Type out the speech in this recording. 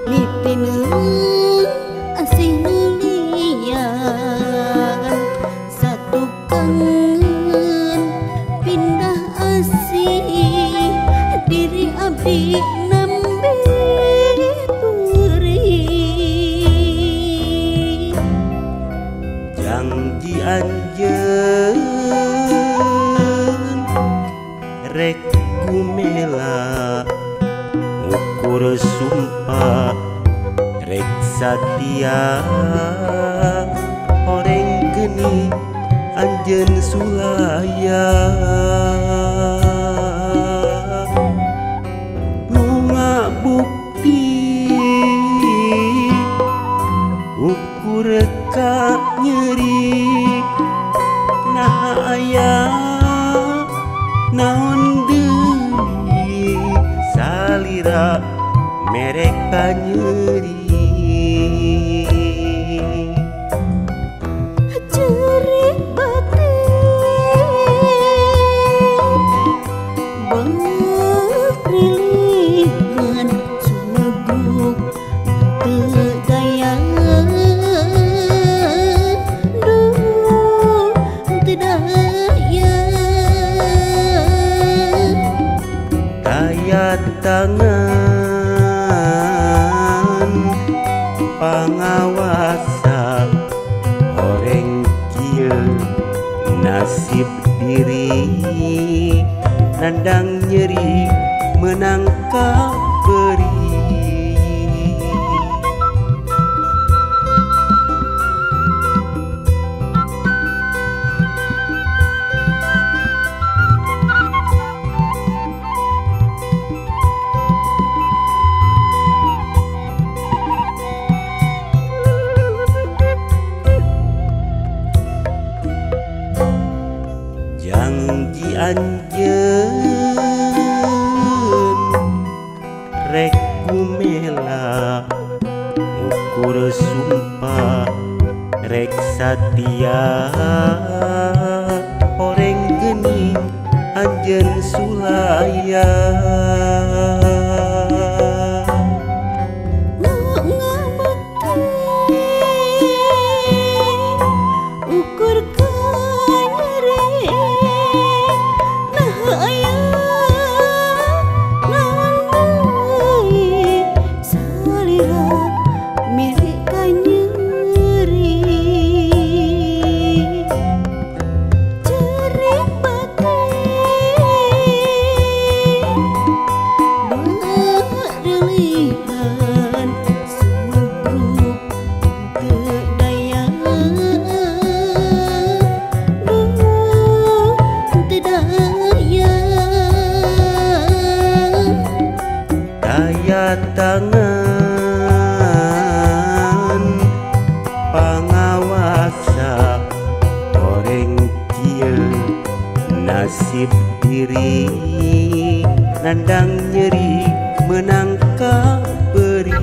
Nitinu asih lian satu kangen pindah asih diri abdi nambe perih janji anjeun rek kumela ukur sumpah rek satia horeng geni anjeun sulaya nu ngabukti ukur ka nyeri nah aya naon deui salira mereka nyeri cerik batin berilihan sungguh teu daya duh teu daya daya tangan pangawasa horeng kieu nasib diri nandang nyeri menang kaberi janji anjeun rek kumela ukur sumpah rek satia horeng geni anjeun sulaya ukur kanyeri nah aya naon deui salira mirip kanyeri cerik batin berilihan sungguh teu daya daya tangan pangawasa horeng kieu nasib diri nandang nyeri menang kaberi